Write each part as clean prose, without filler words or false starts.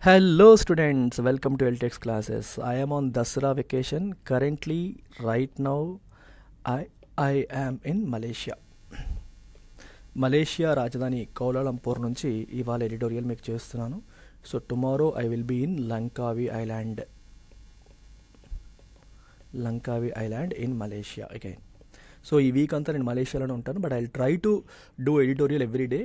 Hello students, welcome to LTX classes. I am on Dasra vacation. Currently, right now, I am in Malaysia. Malaysia రాజధాని Kuala Lumpur నుంచి ఇవాళ editorial మీకు చేస్తున్నాను. So tomorrow I will be in Langkawi island in Malaysia again. So ఈ week అంతా నేను మలేషియాలోనే ఉంటాను, but I will try to do editorial every day.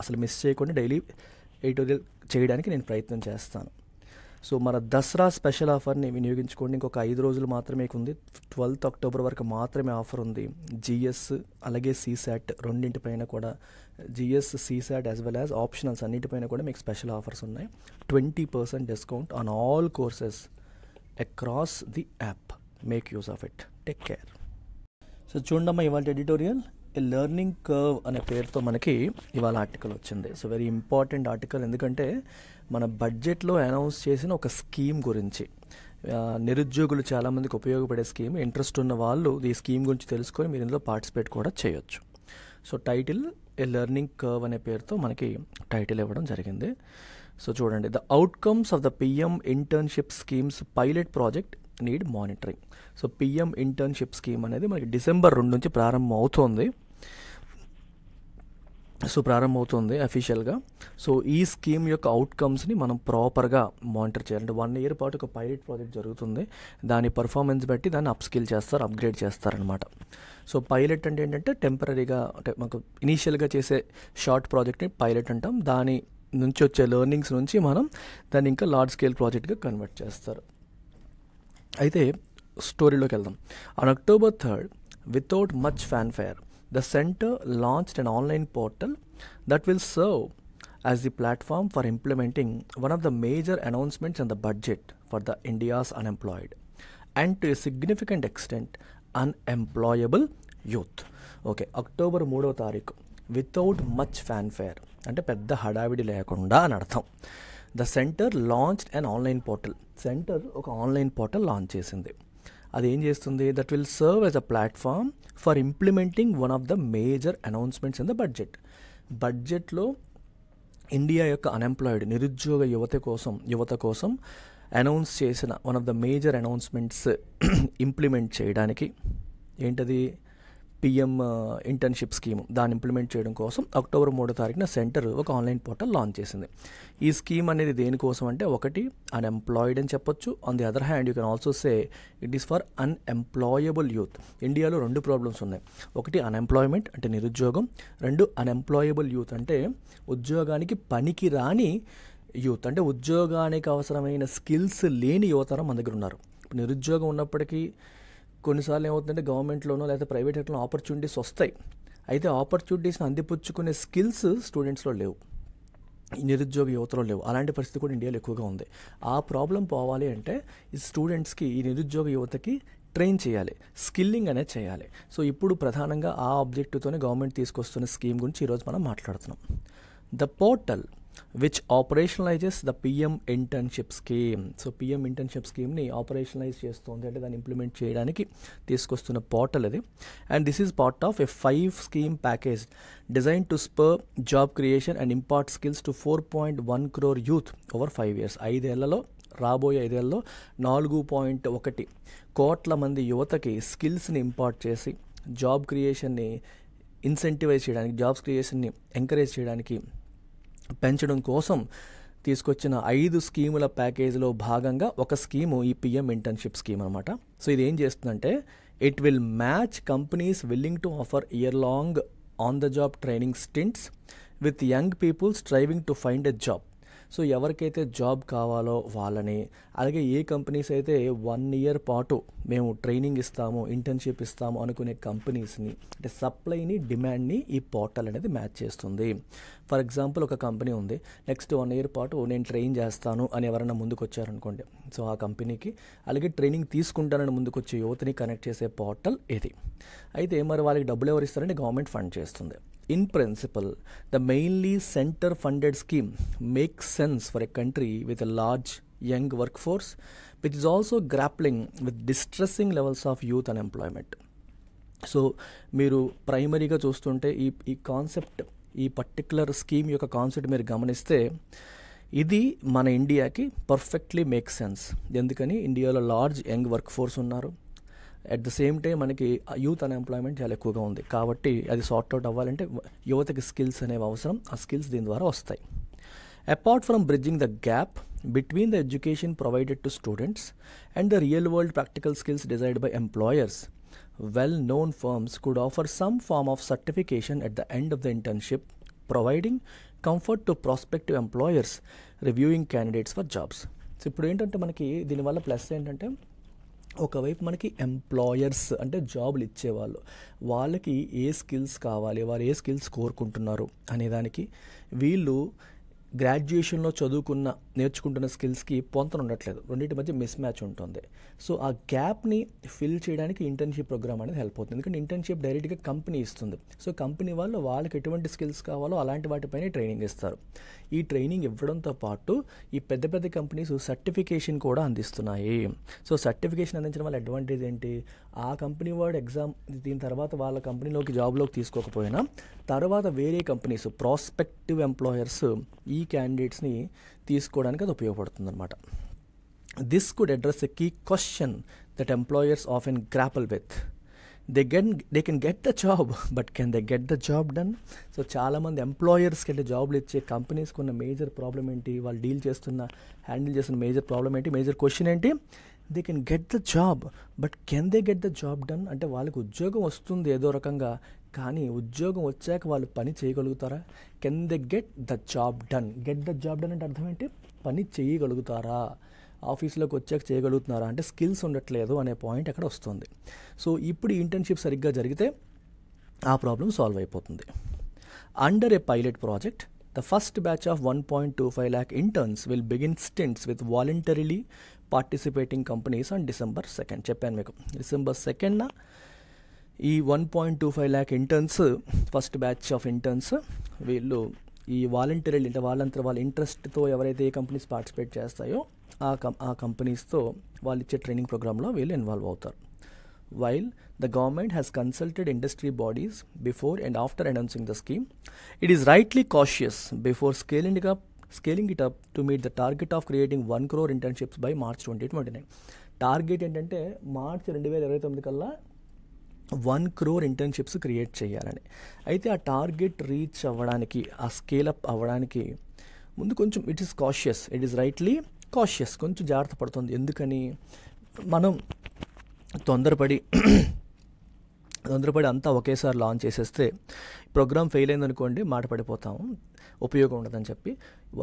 అసలు మిస్ చేయకుండా డైలీ ఎడిటోరియల్ చేయడానికి నేను ప్రయత్నం చేస్తాను. సో మన దసరా స్పెషల్ ఆఫర్ని వినియోగించుకోండి. ఇంకొక 5 రోజులు మాత్రమే ఉంది. 12th October వరకు మాత్రమే ఆఫర్ ఉంది. జిఎస్ అలాగే సీసాట్ రెండింటిపైన కూడా, GS CSAT as well as optionals అన్నిటిపైన కూడా మీకు స్పెషల్ ఆఫర్స్ ఉన్నాయి. 20% discount on all courses across the app. Make use of it. Take care. So చూడమ్మా, ఇవాళ ఎడిటోరియల్ లెర్నింగ్ కర్వ్ అనే పేరుతో మనకి ఇవాళ ఆర్టికల్ వచ్చింది. సో వెరీ ఇంపార్టెంట్ ఆర్టికల్, ఎందుకంటే మన బడ్జెట్లో అనౌన్స్ చేసిన ఒక స్కీమ్ గురించి, నిరుద్యోగులు చాలామందికి ఉపయోగపడే స్కీమ్. ఇంట్రెస్ట్ ఉన్న వాళ్ళు ఈ స్కీమ్ గురించి తెలుసుకొని మీరు ఇందులో పార్టిసిపేట్ కూడా చేయొచ్చు. సో టైటిల్ లెర్నింగ్ కర్వ్ అనే పేరుతో మనకి టైటిల్ ఇవ్వడం జరిగింది. సో చూడండి, the outcomes of the PM internship schemes pilot project need monitoring. So PM internship scheme అనేది మనకి December 2 నుంచి ప్రారంభమవుతుంది అఫీషియల్గా. సో ఈ స్కీమ్ యొక్క అవుట్కమ్స్ని మనం ప్రాపర్గా మానిటర్ చేయాలంటే 1 year పాటు ఒక పైలట్ ప్రాజెక్ట్ జరుగుతుంది. దాని పర్ఫార్మెన్స్ బట్టి దాన్ని అప్స్కిల్ చేస్తారు, అప్గ్రేడ్ చేస్తారనమాట. సో పైలట్ అంటే ఏంటంటే టెంపరీగా, అంటే మనకు ఇనీషియల్గా చేసే షార్ట్ ప్రాజెక్ట్ని పైలట్ అంటాం. దాని నుంచి వచ్చే లెర్నింగ్స్ నుంచి మనం దాన్ని ఇంకా లార్జ్ స్కేల్ ప్రాజెక్ట్గా కన్వర్ట్ చేస్తారు. అయితే స్టోరీలోకి వెళ్దాం. On October 3rd, without much fanfare, the center launched an online portal that will serve as the platform for implementing one of the major announcements in the budget for the India's unemployed and to a significant extent unemployable youth. Okay, October 3వ తారీఖు, without much fanfare అంటే పెద్ద హడావిడి లేకుండా అని అర్థం. The centre launched an online portal. Centre ఒక online portal launch చేసింది. అది ఏం చేస్తుంది? That will serve as a platform for implementing one of the major announcements in the బడ్జెట్లో ఇండియా యొక్క అన్ఎంప్లాయిడ్ నిరుద్యోగ యువత కోసం అనౌన్స్ చేసిన one of the major announcements implement చేయడానికి, ఏంటది? PM internship scheme. దాన్ని ఇంప్లిమెంట్ చేయడం కోసం October 3వ తారీఖున సెంటర్ ఒక ఆన్లైన్ పోర్టల్ లాంచ్ చేసింది. ఈ స్కీమ్ అనేది దేనికోసం అంటే, ఒకటి అన్ఎంప్లాయిడ్ అని చెప్పొచ్చు. On the other hand you can also say it is for unemployable youth. ఇండియాలో 2 ప్రాబ్లమ్స్ ఉన్నాయి. ఒకటి అన్ఎంప్లాయ్మెంట్ అంటే నిరుద్యోగం, 2 అన్ఎంప్లాయబుల్ యూత్ అంటే ఉద్యోగానికి పనికి రాని యూత్, అంటే ఉద్యోగానికి అవసరమైన స్కిల్స్ లేని యువతరం మన దగ్గర ఉన్నారు. నిరుద్యోగం ఉన్నప్పటికీ కొన్నిసార్లు ఏమవుతుందంటే గవర్నమెంట్లోనో లేకపోతే ప్రైవేట్ సెక్టర్లో ఆపర్చునిటీస్ వస్తాయి. అయితే ఆపర్చునిటీస్ని అందిపుచ్చుకునే స్కిల్స్ స్టూడెంట్స్లో లేవు, నిరుద్యోగ యువతలో లేవు. అలాంటి పరిస్థితి కూడా ఇండియాలో ఎక్కువగా ఉంది. ఆ ప్రాబ్లం పోవాలి అంటే ఈ స్టూడెంట్స్కి, ఈ నిరుద్యోగ యువతకి ట్రైన్ చేయాలి, స్కిల్లింగ్ అనేది చేయాలి. సో ఇప్పుడు ప్రధానంగా ఆ ఆబ్జెక్టివ్తోనే గవర్నమెంట్ తీసుకొస్తున్న స్కీమ్ గురించి ఈరోజు మనం మాట్లాడుతున్నాం. The portal which operationalizes the PM internship scheme. So PM internship స్కీమ్ని ఆపరేషనలైజ్ చేస్తుంది, అంటే దాన్ని ఇంప్లిమెంట్ చేయడానికి తీసుకొస్తున్న పోర్టల్ అది. And this is part of a 5 scheme package design to spur job creation and impart skills to 4.1 crore youth over 5 years. రాబోయే 5 ఏళ్లలో 4.1 కోట్ల మంది యువతకి స్కిల్స్ని ఇంపార్ట్ చేసి జాబ్ క్రియేషన్ని ఇన్సెంటివైజ్ చేయడానికి, జాబ్స్ క్రియేషన్ని ఎంకరేజ్ చేయడానికి, పెంచడం కోసం తీసుకొచ్చిన 5 స్కీముల ప్యాకేజీలో భాగంగా ఒక స్కీము ఈ పిఎం ఇంటర్న్షిప్ స్కీమ్ అనమాట. సో ఇది ఏం చేస్తుందంటే, it will match companies willing to offer year long on the job training stints with young people striving to find a job. So ఎవరికైతే జాబ్ కావాలో వాళ్ళని, అలాగే ఏ కంపెనీస్ అయితే 1 year పాటు మేము ట్రైనింగ్ ఇస్తాము, ఇంటర్న్షిప్ ఇస్తాము అనుకునే కంపెనీస్ని, అంటే సప్లైని, డిమాండ్ని ఈ పోర్టల్ అనేది మ్యాచ్ చేస్తుంది. ఫర్ ఎగ్జాంపుల్, ఒక కంపెనీ ఉంది, నెక్స్ట్ 1 year పాటు నేను ట్రైన్ చేస్తాను అని ఎవరైనా ముందుకు వచ్చారనుకోండి, సో ఆ కంపెనీకి అలాగే ట్రైనింగ్ తీసుకుంటానని ముందుకు వచ్చే యువతని కనెక్ట్ చేసే పోర్టల్ ఇది. అయితే మరి వాళ్ళకి డబ్బులు ఎవరు ఇస్తారంటే గవర్నమెంట్ ఫండ్ చేస్తుంది. In principle, the mainly center-funded scheme makes sense for a country with a large young workforce, which is also grappling with distressing levels of youth unemployment. So మీరు ప్రైమరీగా చూస్తుంటే ఈ కాన్సెప్ట్, ఈ పర్టికులర్ స్కీమ్ యొక్క concept మీరు గమనిస్తే, ఇది మన ఇండియాకి పర్ఫెక్ట్లీ మేక్ సెన్స్. ఎందుకని ఇండియాలో లార్జ్ యంగ్ వర్క్ ఫోర్స్ ఉన్నారు, అట్ ద సేమ్ టైం మనకి యూత్ అన్ఎంప్లాయ్మెంట్ చాలా ఎక్కువగా ఉంది. కాబట్టి అది సార్ట్అవుట్ అవ్వాలంటే యువతకి స్కిల్స్ అనేవి అవసరం. ఆ స్కిల్స్ దీని ద్వారా వస్తాయి. Apart from bridging the gap between the education provided to students and the real world practical skills desired by employers, well known firms could offer some form of certification at the end of the internship, providing comfort to prospective employers reviewing candidates for jobs. So ఇప్పుడు ఏంటంటే మనకి దీనివల్ల plus ఏంటంటే, ఒకవైపు మనకి employers అంటే జాబులు ఇచ్చేవాళ్ళు, వాళ్ళకి ఏ స్కిల్స్ కావాలి, వారు ఏ స్కిల్స్ కోరుకుంటున్నారు అనేదానికి వీళ్ళు గ్రాడ్యుయేషన్లో నేర్చుకుంటున్న స్కిల్స్కి పొంతన ఉండట్లేదు, రెండింటి మధ్య మిస్ మ్యాచ్ ఉంటుంది. సో ఆ గ్యాప్ని ఫిల్ చేయడానికి ఇంటర్న్షిప్ ప్రోగ్రామ్ అనేది హెల్ప్ అవుతుంది. ఎందుకంటే ఇంటర్న్షిప్ డైరెక్ట్గా కంపెనీ ఇస్తుంది. సో కంపెనీ వాళ్ళకి ఎటువంటి స్కిల్స్ కావాలో అలాంటి వాటిపైనే ట్రైనింగ్ ఇస్తారు. ఈ ట్రైనింగ్ ఇవ్వడంతో పాటు ఈ పెద్ద పెద్ద కంపెనీస్ సర్టిఫికేషన్ కూడా అందిస్తున్నాయి. సో సర్టిఫికేషన్ అందించడం వల్ల అడ్వాంటేజ్ ఏంటి, ఆ కంపెనీ వాడు ఎగ్జామ్ దీని తర్వాత వాళ్ళ కంపెనీలోకి జాబ్లోకి తీసుకోకపోయినా తర్వాత వేరే కంపెనీస్ ప్రాస్పెక్టివ్ ఎంప్లాయర్స్ ఈ క్యాండిడేట్స్ని తీసుకోవడానికి అది ఉపయోగపడుతుంది అనమాట. This could address a key question that employers often grapple with. They can get the job, but can they get the job done? So చాలామంది ఎంప్లాయర్స్కి అంటే జాబ్లు ఇచ్చే కంపెనీస్కి ఉన్న మేజర్ ప్రాబ్లం ఏంటి, వాళ్ళు హ్యాండిల్ చేస్తున్న మేజర్ ప్రాబ్లం ఏంటి, మేజర్ క్వశ్చన్ ఏంటి? They can get the job, but can they get the job done? అంటే వాళ్ళకి ఉద్యోగం వస్తుంది ఏదో రకంగా, కానీ ఉద్యోగం వచ్చాక వాళ్ళు పని చేయగలుగుతారా? Can they get the job done? Get the job done అంటే అర్థం ఏంటి? పని చేయగలుగుతారా, ఆఫీస్లోకి వచ్చాక చేయగలుగుతున్నారా అంటే స్కిల్స్ ఉండట్లేదు అనే పాయింట్ అక్కడ వస్తుంది. సో ఇప్పుడు ఈ ఇంటర్న్షిప్ సరిగ్గా జరిగితే ఆ ప్రాబ్లం సాల్వ్ అయిపోతుంది. Under A pilot project, the first batch of 1.25 lakh interns will begin stints with voluntarily participating companies on December 2nd. చెప్పాను మీకు, December 2nd ఈ 1.25 lakh interns, first batch of interns వీళ్ళు ఈ వాలంటీర్లు అంటే వాళ్ళ ఇంట్రెస్ట్తో ఎవరైతే ఏ కంపెనీస్ పార్టిసిపేట్ చేస్తాయో ఆ కంపెనీస్తో వాళ్ళు ఇచ్చే ట్రైనింగ్ ప్రోగ్రాంలో వీళ్ళు ఇన్వాల్వ్ అవుతారు. While the government has consulted industry bodies before and after announcing the scheme, it is rightly cautious before scaling it up to meet the target of creating 1 crore internships by March 2029. Target ఏంటంటే March 2029 కల్లా 1 crore internships create చేయాలని. అయితే ఆ target reach అవ్వడానికి, ఆ scale up అవ్వడానికి ముందు కొంచెం ఇట్ ఈస్ రైట్లీ కాషియస్, కొంచెం జాగ్రత్త పడుతుంది. ఎందుకని, మనం తొందరపడి అంతా ఒకేసారి లాంచ్ చేసేస్తే ప్రోగ్రామ్ ఫెయిల్ అయిందనుకోండి, మాట పడిపోతాము, ఉపయోగం ఉండదని చెప్పి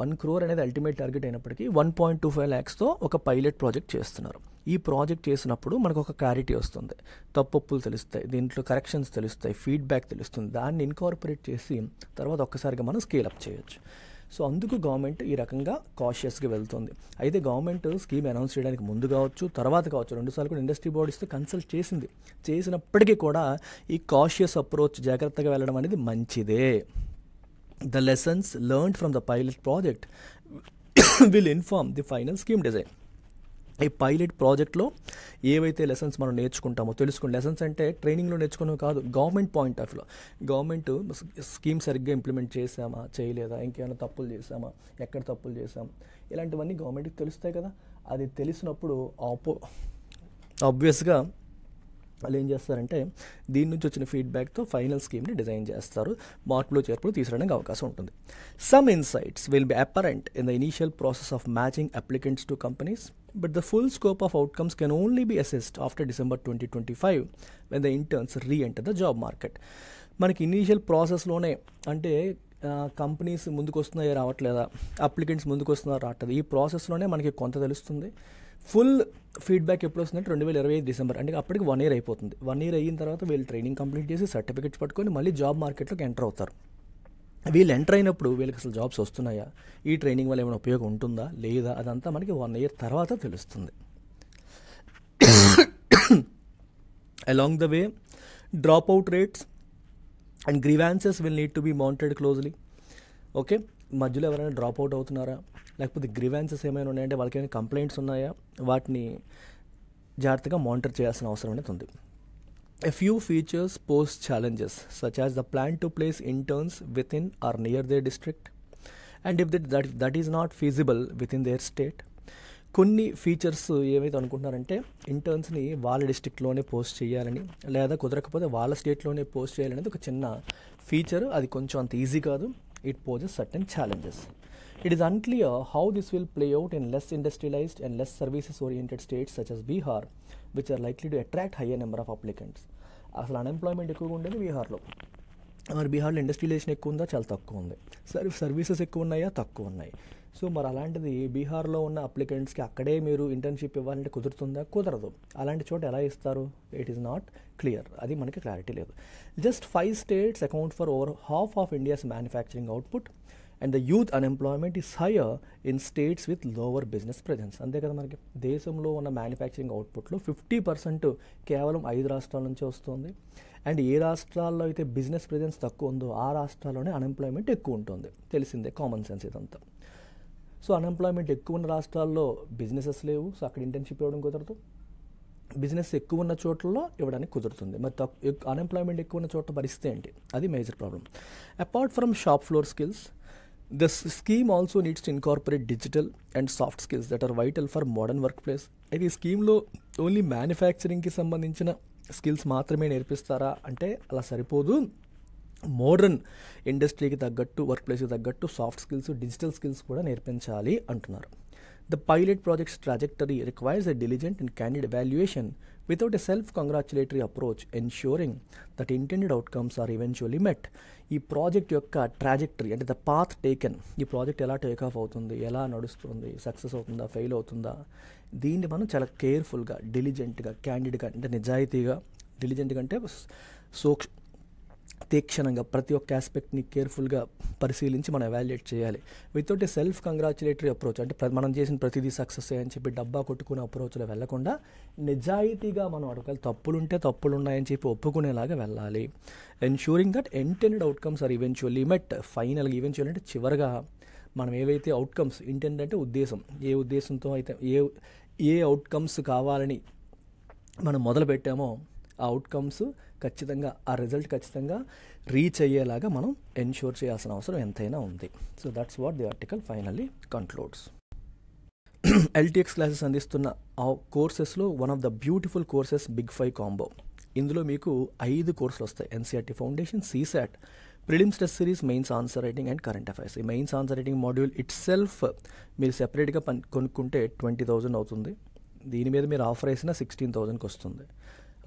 1 crore అనేది అల్టిమేట్ టార్గెట్ అయినప్పటికీ 1.25 lakhsతో ఒక పైలట్ ప్రాజెక్ట్ చేస్తున్నారు. ఈ ప్రాజెక్ట్ చేసినప్పుడు మనకు ఒక క్లారిటీ వస్తుంది, తప్పులు తెలుస్తాయి, దీంట్లో కరెక్షన్స్ తెలుస్తాయి, ఫీడ్బ్యాక్ తెలుస్తుంది. దాన్ని ఇన్కార్పొరేట్ చేసి తర్వాత ఒక్కసారిగా మనం స్కేలప్ చేయొచ్చు. సో అందుకు గవర్నమెంట్ ఈ రకంగా కాషియస్గా వెళ్తుంది. అయితే గవర్నమెంట్ స్కీమ్ అనౌన్స్ చేయడానికి ముందు కావచ్చు, తర్వాత కావచ్చు, 2 సార్లు కూడా ఇండస్ట్రీ బాడీస్తో కన్సల్ట్ చేసినప్పటికీ కూడా ఈ కాషియస్ అప్రోచ్, జాగ్రత్తగా వెళ్ళడం అనేది మంచిదే. The lessons learned from the pilot project will inform the final scheme design. ఈ పైలట్ ప్రాజెక్ట్లో ఏవైతే లెసన్స్ మనం నేర్చుకుంటామో లెసన్స్ అంటే ట్రైనింగ్లో నేర్చుకున్నాం కాదు, గవర్నమెంట్ పాయింట్ ఆఫ్ వ్యూలో గవర్నమెంట్ స్కీమ్ సరిగ్గా ఇంప్లిమెంట్ చేసామా చేయలేదా, ఇంకేమైనా తప్పులు చేసామా, ఎక్కడ తప్పులు చేసాం, ఇలాంటివన్నీ గవర్నమెంట్కి తెలుస్తాయి కదా. అది తెలిసినప్పుడు ఆబ్వియస్గా వాళ్ళు ఏం చేస్తారంటే దీని నుంచి వచ్చిన ఫీడ్బ్యాక్తో ఫైనల్ స్కీమ్ని డిజైన్ చేస్తారు, మార్పులు చేర్పులు తీసుకురావడానికి అవకాశం ఉంటుంది. Some insights will be apparent in the initial process of matching applicants to companies, but the full scope of outcomes can only be assessed after December 2025 when the interns re-enter the job market. మనకి initial ప్రాసెస్లోనే అంటే companies ముందుకు వస్తున్నాయో రావట్లేదా, applicants ముందుకు వస్తున్నారో రావట్లేదు, ఈ ప్రాసెస్లోనే మనకి కొంత తెలుస్తుంది. ఫుల్ ఫీడ్బ్యాక్ ఎప్పుడు వస్తుందంటే 2025 డిసెంబర్, అంటే అప్పటికి 1 year అయిపోతుంది. 1 year అయిన తర్వాత వీళ్ళు ట్రైనింగ్ కంప్లీట్ చేసి సర్టిఫికెట్స్ పట్టుకొని మళ్ళీ జాబ్ మార్కెట్లోకి ఎంటర్ అవుతారు. వీళ్ళు ఎంటర్ అయినప్పుడు వీళ్ళకి అసలు జాబ్స్ వస్తున్నాయా, ఈ ట్రైనింగ్ వల్ల ఏమైనా ఉపయోగం ఉంటుందా లేదా, అదంతా మనకి 1 year తర్వాత తెలుస్తుంది. Along the way, dropout rates and grievances will need to be monitored closely. Okay, మధ్యలో ఎవరైనా డ్రాప్ అవుట్ అవుతున్నారా, లేకపోతే గ్రీవాన్సెస్ ఏమైనా ఉన్నాయంటే వాళ్ళకి ఏమైనా కంప్లైంట్స్ ఉన్నాయా, వాటిని జాగ్రత్తగా మానిటర్ చేయాల్సిన అవసరం అనేది ఉంది. A few features pose challenges, such as the plan to place interns within or near their district, and if that is not feasible with in there state, కొన్ని ఫీచర్స్ ఏవైతే అనుకుంటున్నారంటే ఇంటర్న్స్ని వాళ్ళ డిస్ట్రిక్ట్లోనే పోస్ట్ చేయాలని, లేదా కుదరకపోతే వాళ్ళ స్టేట్లోనే పోస్ట్ చేయాలనేది ఒక చిన్న ఫీచర్. అది కొంచెం అంత ఈజీ కాదు. It poses certain challenges. It is unclear how this will play out in less industrialized and less services-oriented states such as Bihar, which are likely to attract higher number of applicants. అసలు unemployment ఎక్కువగా ఉండేది బీహార్లో. మరి బీహార్లో industrialisation ఎక్కువ ఉందా? చాలా తక్కువ ఉంది. సర్వీసెస్ ఎక్కువ ఉన్నాయా? తక్కువ ఉన్నాయి. సో మరి అలాంటిది బీహార్లో ఉన్న అప్లికెంట్స్కి అక్కడే మీరు ఇంటర్న్షిప్ ఇవ్వాలంటే కుదురుతుందా? కుదరదు. అలాంటి చోట ఎలా ఇస్తారు? It is not clear. అది మనకి క్లారిటీ లేదు. Just 5 states account for over half of India's manufacturing output and the youth unemployment is higher in states with lower business presence. అంతే కదా, మనకి దేశంలో ఉన్న మ్యానుఫ్యాక్చరింగ్ అవుట్పుట్లో 50% కేవలం 5 రాష్ట్రాల నుంచే వస్తుంది. అండ్ ఏ రాష్ట్రాల్లో అయితే బిజినెస్ ప్రెజెన్స్ తక్కువ ఉందో ఆ రాష్ట్రాల్లోనే అన్ఎంప్లాయ్మెంట్ ఎక్కువ ఉంటుంది. తెలిసిందే, కామన్ సెన్స్ ఇదంతా. సో అన్ఎంప్లాయ్మెంట్ ఎక్కువ ఉన్న రాష్ట్రాల్లో బిజినెసెస్ లేవు, సో అక్కడ ఇంటర్న్షిప్ ఇవ్వడం కుదరదు. బిజినెస్ ఎక్కువ ఉన్న చోట్లలో ఇవ్వడానికి కుదురుతుంది. మరి అన్ఎంప్లాయ్మెంట్ ఎక్కువ ఉన్న చోట పరిస్థితి ఏంటి? అది major problem. Apart from shop floor skills, this scheme also needs to incorporate digital and soft skills that are vital for modern workplace. అయితే ఈ స్కీమ్లో ఓన్లీ మ్యానుఫ్యాక్చరింగ్కి సంబంధించిన స్కిల్స్ మాత్రమే నేర్పిస్తారా అంటే అలా సరిపోదు. మోడర్న్ ఇండస్ట్రీకి తగ్గట్టు, వర్క్ ప్లేస్కి తగ్గట్టు సాఫ్ట్ స్కిల్స్, డిజిటల్ స్కిల్స్ కూడా నేర్పించాలి అంటున్నారు. The pilot project's trajectory requires a diligent and candid evaluation without a self-congratulatory approach, ensuring that intended outcomes are eventually met. ఈ ప్రాజెక్ట్ యొక్క ట్రాజెక్టరీ అంటే ద పాత్ టేకెన్, ఈ project ఎలా take off అవుతుంది, ఎలా నడుస్తుంది, సక్సెస్ అవుతుందా, ఫెయిల్ అవుతుందా, దీన్ని మనం చాలా కేర్ఫుల్గా, డిలిజెంట్గా, క్యాండిడ్గా అంటే నిజాయితీగా, డిలిజెంట్గా అంటే తీక్షణంగా ప్రతి ఒక్క ఆస్పెక్ట్ని కేర్ఫుల్గా పరిశీలించి మనం ఎవాల్యుయేట్ చేయాలి. Without a self congratulatory approach అంటే మనం చేసిన ప్రతిదీ సక్సెస్ అని చెప్పి డబ్బా కొట్టుకునే అప్రోచ్లో వెళ్ళకుండా నిజాయితీగా మనం ఒకవేళ తప్పులుంటే తప్పులు ఉన్నాయని చెప్పి ఒప్పుకునేలాగా వెళ్ళాలి. Ensuring that intended outcomes are eventually met. ఫైనల్గా ఈవెన్చువల్ అంటే చివరిగా మనం ఏవైతే అవుట్కమ్స్, ఇంటెండ్ అంటే ఉద్దేశం, ఏ ఉద్దేశంతో అయితే ఏ అవుట్కమ్స్ కావాలని మనం మొదలు పెట్టామో ఆ అవుట్కమ్స్ ఖచ్చితంగా, ఆ రిజల్ట్ ఖచ్చితంగా రీచ్ అయ్యేలాగా మనం ఎన్ష్యూర్ చేయాల్సిన అవసరం ఎంతైనా ఉంది. So that's what the article finally concludes. LTX classes అందిస్తున్న ఆ కోర్సెస్లో one of the beautiful courses big 5 combo. ఇందులో మీకు 5 కోర్సులు వస్తాయి. NCERT foundation, CSAT, prelims test series, mains answer writing and current affairs. ఈ mains answer writing module itself మీరు సెపరేట్గా కొనుక్కుంటే 20,000 అవుతుంది. దీని మీద మీరు ఆఫర్ వేసినా 16,000కి వస్తుంది.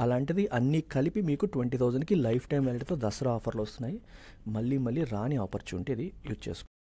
అలాంటిది అన్నీ కలిపి మీకు 20,000కి లైఫ్ టైం వ్యాలిటీతో దసరా ఆఫర్లు వస్తున్నాయి. మళ్ళీ రాని ఆపర్చునిటీ ఇది యూజ్ చేసుకోండి.